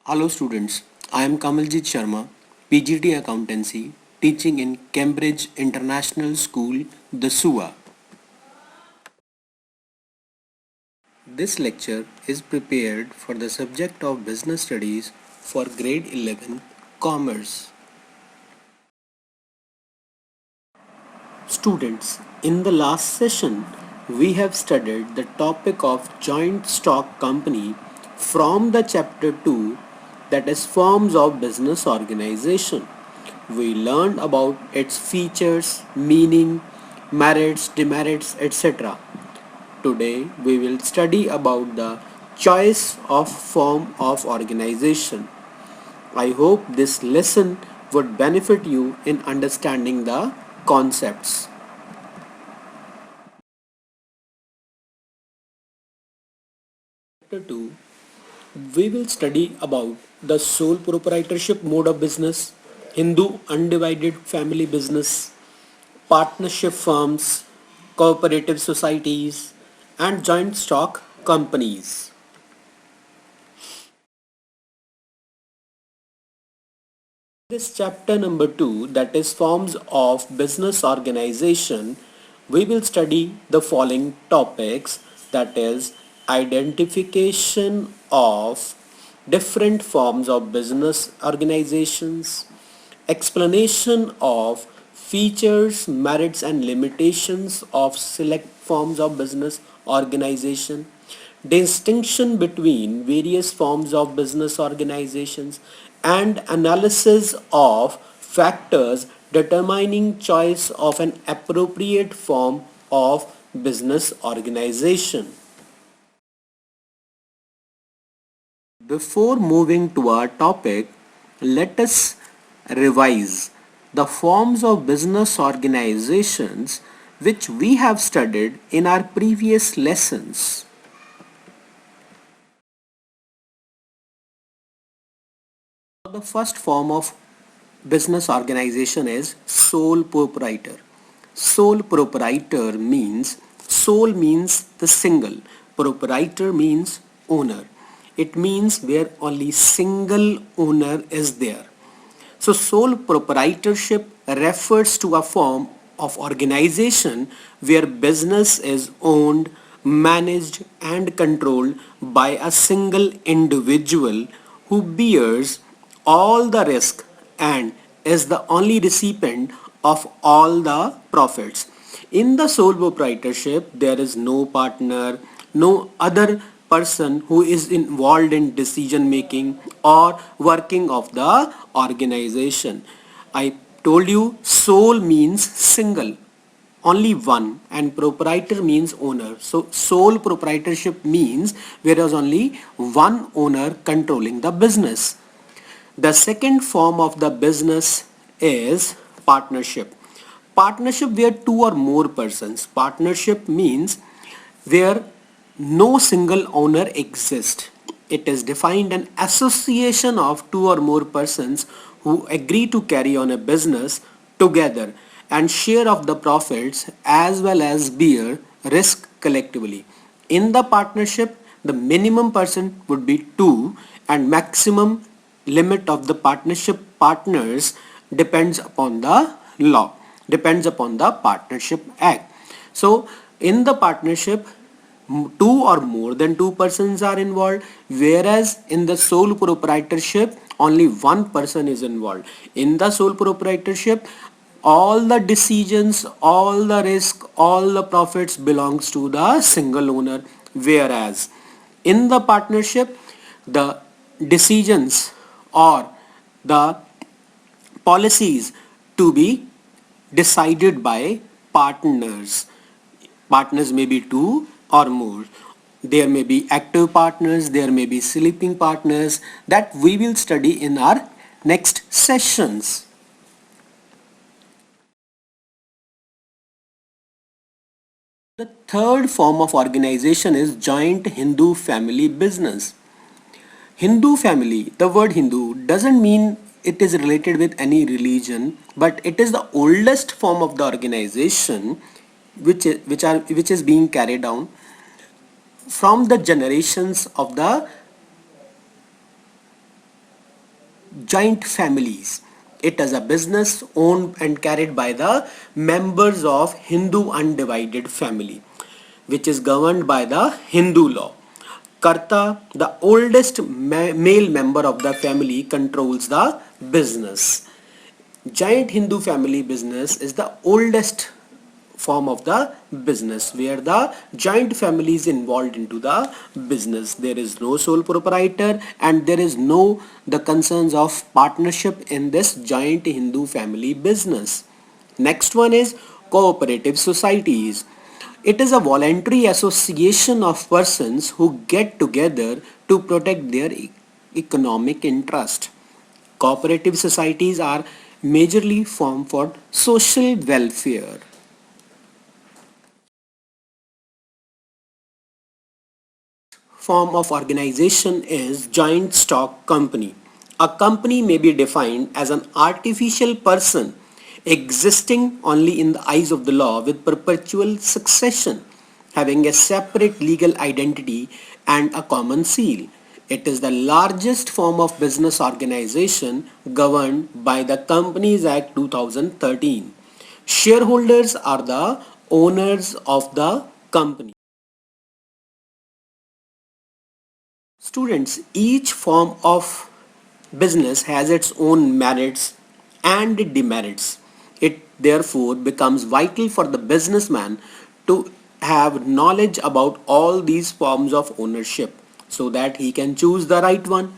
Hello students, I am Kamaljit Sharma, PGT Accountancy, teaching in Cambridge International School, the SUA. This lecture is prepared for the subject of Business Studies for Grade 11 Commerce. Students, in the last session, we have studied the topic of joint stock company from the chapter 2, that is forms of business organization. We learned about its features, meaning, merits, demerits, etc. Today we will study about the choice of form of organization. I hope this lesson would benefit you in understanding the concepts. Chapter 2, we will study about the sole proprietorship mode of business, Hindu undivided family business, partnership firms, cooperative societies, and joint stock companies. This chapter number 2, that is forms of business organization, we will study the following topics, that is identification of different forms of business organizations, explanation of features, merits and limitations of select forms of business organization, distinction between various forms of business organizations, and analysis of factors determining choice of an appropriate form of business organization. Before moving to our topic, let us revise the forms of business organizations which we have studied in our previous lessons. The first form of business organization is sole proprietor. Sole proprietor means, sole means the single, proprietor means owner. It means where only single owner is there. So sole proprietorship refers to a form of organization where business is owned, managed and controlled by a single individual who bears all the risk and is the only recipient of all the profits. In the sole proprietorship, there is no partner, no other person who is involved in decision making or working of the organization. I told you sole means single, only one, and proprietor means owner. So sole proprietorship means there is only one owner controlling the business. The second form of the business is partnership. Partnership where two or more persons. Partnership means where no single owner exists. It is defined an association of two or more persons who agree to carry on a business together and share of the profits as well as bear risk collectively. In the partnership, the minimum person would be two and maximum limit of the partnership partners depends upon the law, depends upon the Partnership Act. So in the partnership, two or more than two persons are involved, whereas in the sole proprietorship only one person is involved. In the sole proprietorship, all the decisions, all the risk, all the profits belongs to the single owner, whereas in the partnership the decisions or the policies to be decided by partners. Partners may be two or more. There may be active partners, there may be sleeping partners, that we will study in our next sessions. The third form of organization is joint Hindu family business. Hindu family, the word Hindu doesn't mean it is related with any religion, but it is the oldest form of the organization which is being carried on from the generations of the joint families. It is a business owned and carried by the members of Hindu undivided family, which is governed by the Hindu law. Karta, the oldest male member of the family, controls the business. Giant Hindu family business is the oldest form of the business where the joint family is involved into the business. There is no sole proprietor and there is no the concerns of partnership in this giant Hindu family business. Next one is cooperative societies. It is a voluntary association of persons who get together to protect their economic interest. Cooperative societies are majorly formed for social welfare. Form of organization is joint stock company. A company may be defined as an artificial person existing only in the eyes of the law with perpetual succession, having a separate legal identity and a common seal. It is the largest form of business organization governed by the Companies Act 2013. Shareholders are the owners of the company. Students, each form of business has its own merits and demerits. It therefore becomes vital for the businessman to have knowledge about all these forms of ownership so that he can choose the right one.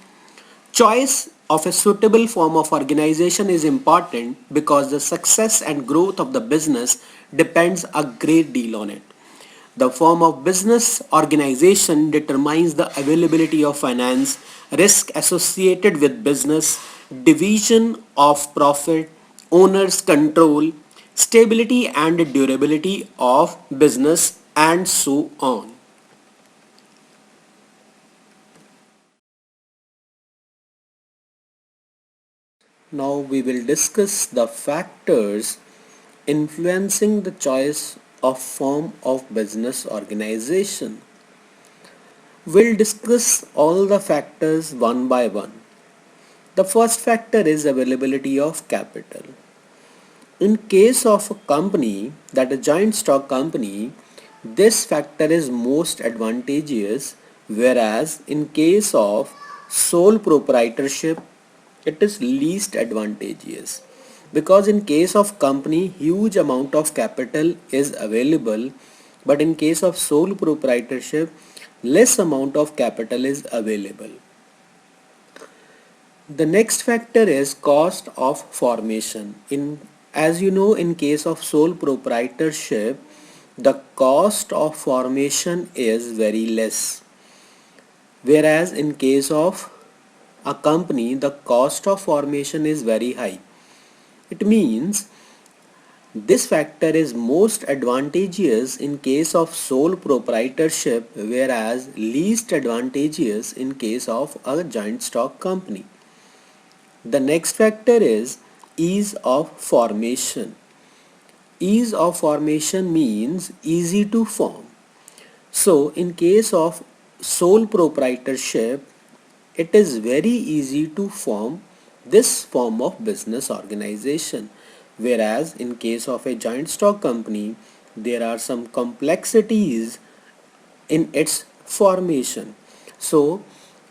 Choice of a suitable form of organization is important because the success and growth of the business depends a great deal on it. The form of business organization determines the availability of finance, risk associated with business, division of profit, owner's control, stability and durability of business, and so on. Now we will discuss the factors influencing the choice of form of business organization. We'll discuss all the factors one by one. The first factor is availability of capital. In case of a company that a joint stock company, this factor is most advantageous, whereas in case of sole proprietorship it is least advantageous, because in case of company huge amount of capital is available, but in case of sole proprietorship less amount of capital is available. The next factor is cost of formation. As you know, in case of sole proprietorship, the cost of formation is very less. Whereas in case of a company, the cost of formation is very high. It means this factor is most advantageous in case of sole proprietorship, whereas least advantageous in case of a joint stock company. The next factor is ease of formation. Ease of formation means easy to form. So in case of sole proprietorship, it is very easy to form this form of business organization, whereas in case of a joint stock company there are some complexities in its formation. So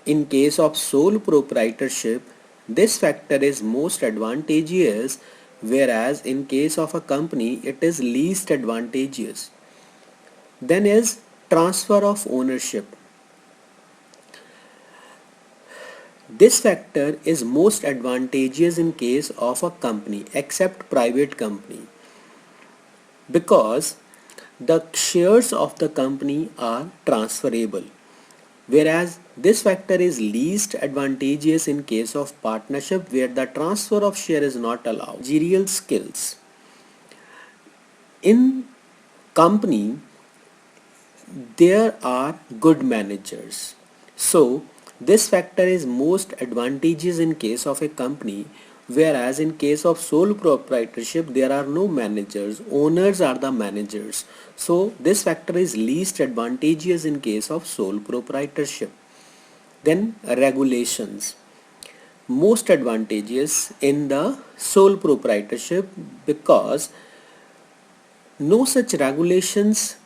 in case of sole proprietorship this factor is most advantageous, whereas in case of a company it is least advantageous. Then is transfer of ownership. This factor is most advantageous in case of a company except private company, because the shares of the company are transferable, whereas this factor is least advantageous in case of partnership where the transfer of share is not allowed. Managerial skills. In company there are good managers. So this factor is most advantageous in case of a company, whereas in case of sole proprietorship there are no managers, owners are the managers. So this factor is least advantageous in case of sole proprietorship. Then regulations. most advantageous in the sole proprietorship because no such regulations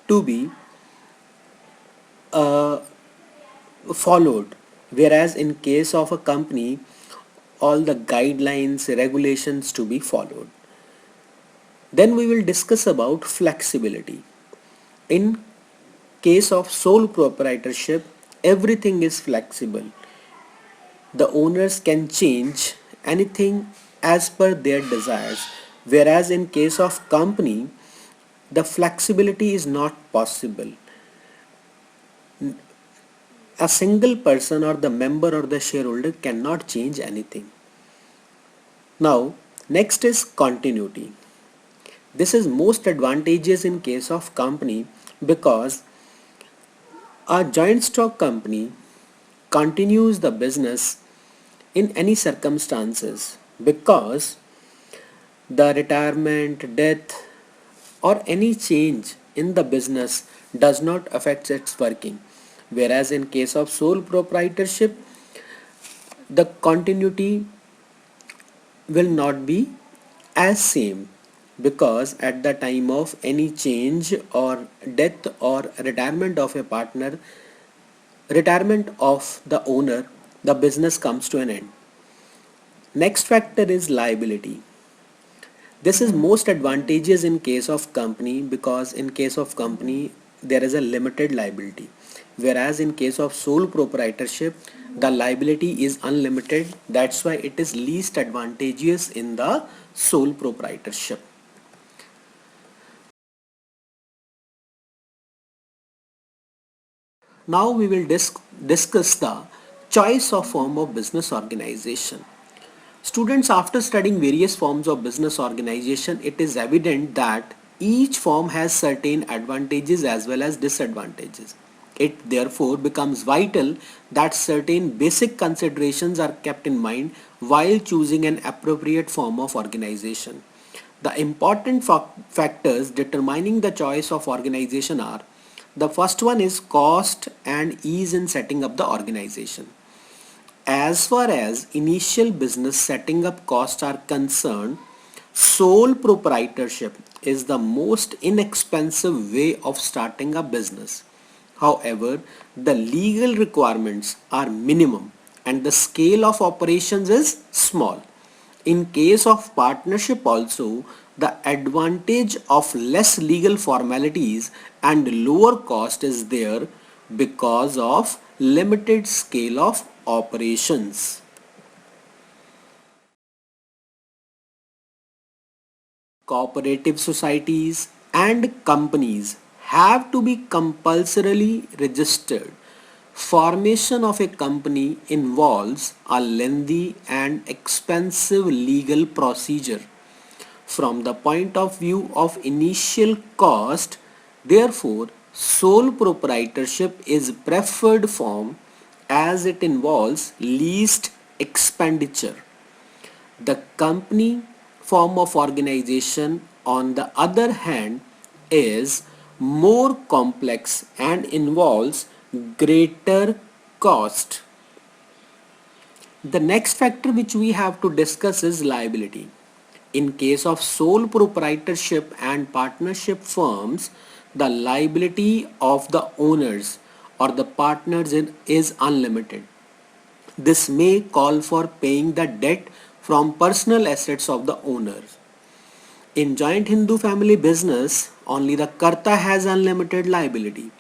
to be uh, followed, whereas in case of a company all the guidelines regulations to be followed. Then we will discuss about flexibility. In case of sole proprietorship, everything is flexible. The owners can change anything as per their desires, whereas in case of company the flexibility is not possible. A single person or the member or the shareholder cannot change anything. Now, next is continuity. This is most advantageous in case of company because a joint stock company continues the business in any circumstances because the retirement, death or any change in the business does not affect its working. Whereas in case of sole proprietorship, the continuity will not be as same because at the time of any change or death or retirement of a partner, retirement of the owner, the business comes to an end. Next factor is liability. This is most advantageous in case of company because in case of company there is a limited liability, whereas in case of sole proprietorship the liability is unlimited. That's why it is least advantageous in the sole proprietorship. Now we will discuss the choice of form of business organization. Students, after studying various forms of business organization, it is evident that each form has certain advantages as well as disadvantages. It therefore becomes vital that certain basic considerations are kept in mind while choosing an appropriate form of organization. The important factors determining the choice of organization are: the first one is cost and ease in setting up the organization. As far as initial business setting up costs are concerned, sole proprietorship is the most inexpensive way of starting a business. However, the legal requirements are minimum and the scale of operations is small. In case of partnership also, the advantage of less legal formalities and lower cost is there because of limited scale of operations. Cooperative societies and companies have to be compulsorily registered. Formation of a company involves a lengthy and expensive legal procedure. From the point of view of initial cost, therefore, sole proprietorship is preferred form as it involves least expenditure. The company form of organization, on the other hand, is more complex and involves greater cost. The next factor which we have to discuss is liability. In case of sole proprietorship and partnership firms, the liability of the owners or the partners is unlimited. This may call for paying the debt from personal assets of the owners. In joint Hindu family business, only the Karta has unlimited liability.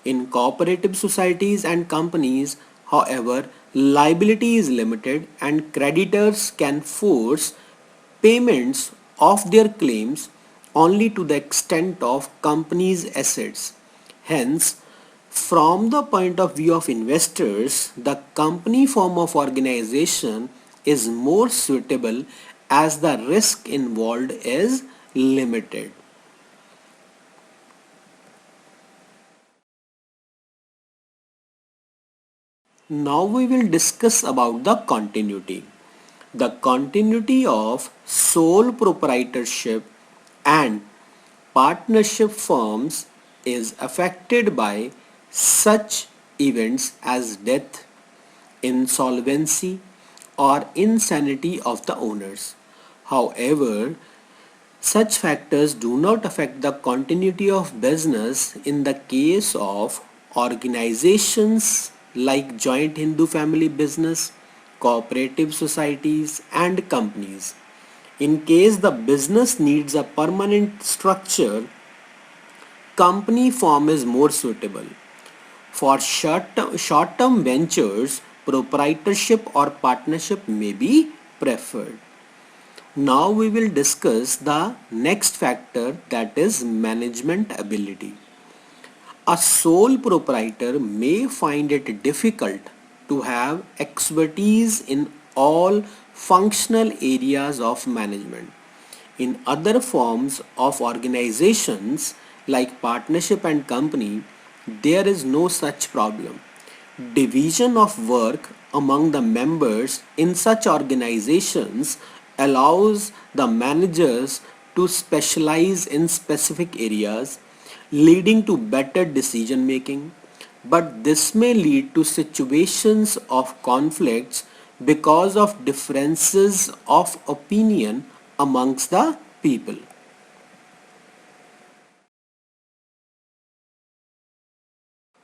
In cooperative societies and companies, however, liability is limited and creditors can force payments of their claims only to the extent of company's assets. Hence, from the point of view of investors, the company form of organization is more suitable as the risk involved is limited. Now we will discuss about the continuity. The continuity of sole proprietorship and partnership firms is affected by such events as death, insolvency, or insanity of the owners. However, such factors do not affect the continuity of business in the case of organizations like joint Hindu family business, cooperative societies, and companies. In case the business needs a permanent structure, company form is more suitable. For short-term ventures, proprietorship or partnership may be preferred. Now we will discuss the next factor, that is management ability. A sole proprietor may find it difficult to have expertise in all functional areas of management. In other forms of organizations like partnership and company, there is no such problem. Division of work among the members in such organizations allows the managers to specialize in specific areas, leading to better decision making. But this may lead to situations of conflicts because of differences of opinion amongst the people.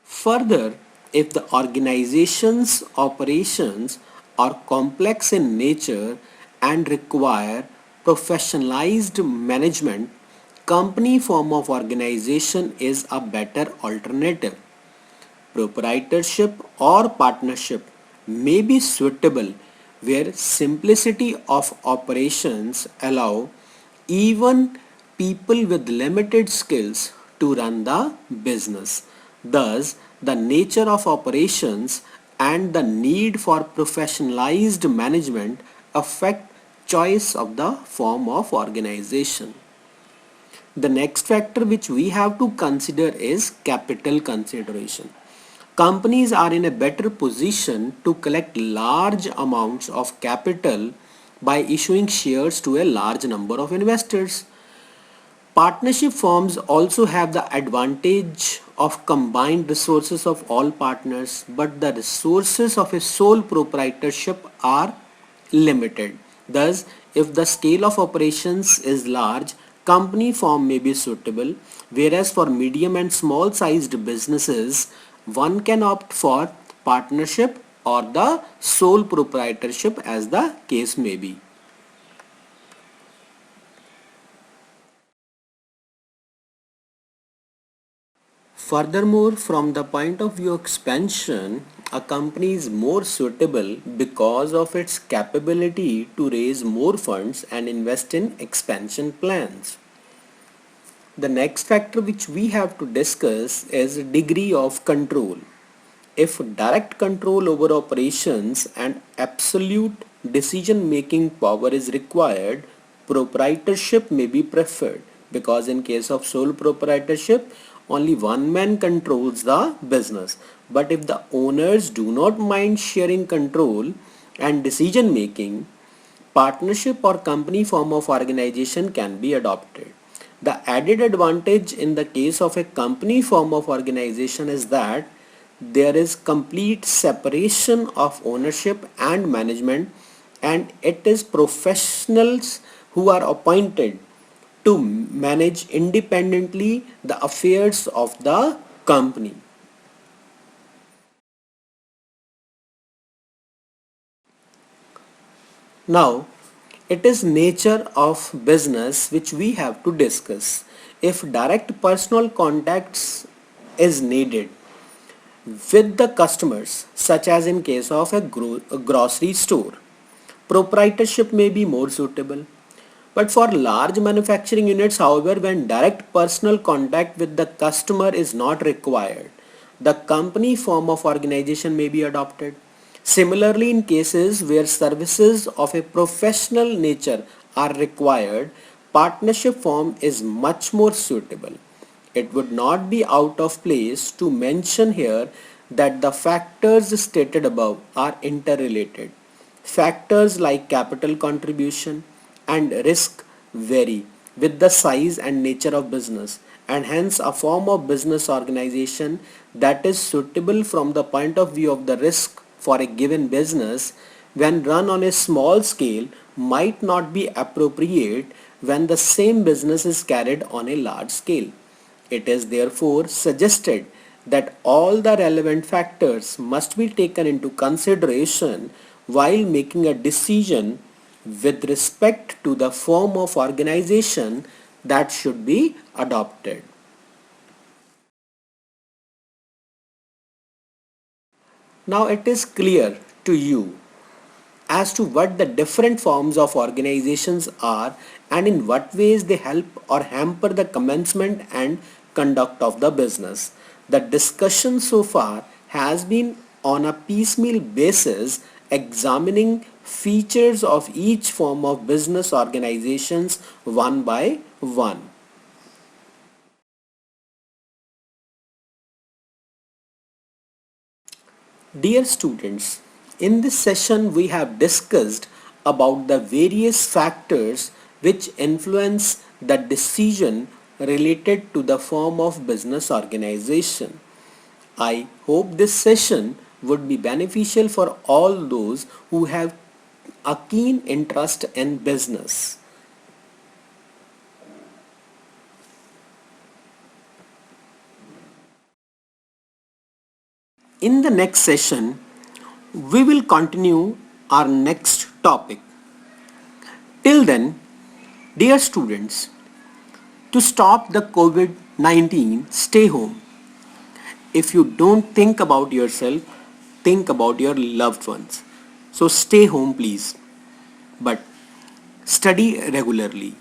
Further, if the organization's operations are complex in nature and require professionalized management, company form of organization is a better alternative. Proprietorship or partnership may be suitable where simplicity of operations allow even people with limited skills to run the business. Thus, the nature of operations and the need for professionalized management affect choice of the form of organization. The next factor which we have to consider is capital consideration. Companies are in a better position to collect large amounts of capital by issuing shares to a large number of investors. Partnership firms also have the advantage of combined resources of all partners, but the resources of a sole proprietorship are limited. Thus, if the scale of operations is large, company form may be suitable, whereas for medium and small sized businesses, one can opt for partnership or the sole proprietorship as the case may be. Furthermore, from the point of view of expansion, a company is more suitable because of its capability to raise more funds and invest in expansion plans. The next factor which we have to discuss is degree of control. If direct control over operations and absolute decision making power is required, proprietorship may be preferred, because in case of sole proprietorship, only one man controls the business. But if the owners do not mind sharing control and decision making, partnership or company form of organization can be adopted. The added advantage in the case of a company form of organization is that there is complete separation of ownership and management, and it is professionals who are appointed to manage independently the affairs of the company. Now, it is nature of business which we have to discuss. If direct personal contacts is needed with the customers, such as in case of a grocery store, proprietorship may be more suitable. But for large manufacturing units, however, when direct personal contact with the customer is not required, the company form of organization may be adopted. Similarly, in cases where services of a professional nature are required, partnership form is much more suitable. It would not be out of place to mention here that the factors stated above are interrelated. Factors like capital contribution and risk vary with the size and nature of business, and hence a form of business organization that is suitable from the point of view of the risk for a given business when run on a small scale might not be appropriate when the same business is carried on a large scale. It is therefore suggested that all the relevant factors must be taken into consideration while making a decision with respect to the form of organization that should be adopted. Now it is clear to you as to what the different forms of organizations are and in what ways they help or hamper the commencement and conduct of the business. The discussion so far has been on a piecemeal basis, examining features of each form of business organizations one by one. Dear students, in this session we have discussed about the various factors which influence the decision related to the form of business organization. I hope this session would be beneficial for all those who have a keen interest in business. In the next session, we will continue our next topic. Till then, dear students, to stop the COVID-19, stay home. If you don't think about yourself, think about your loved ones. So stay home please, but study regularly.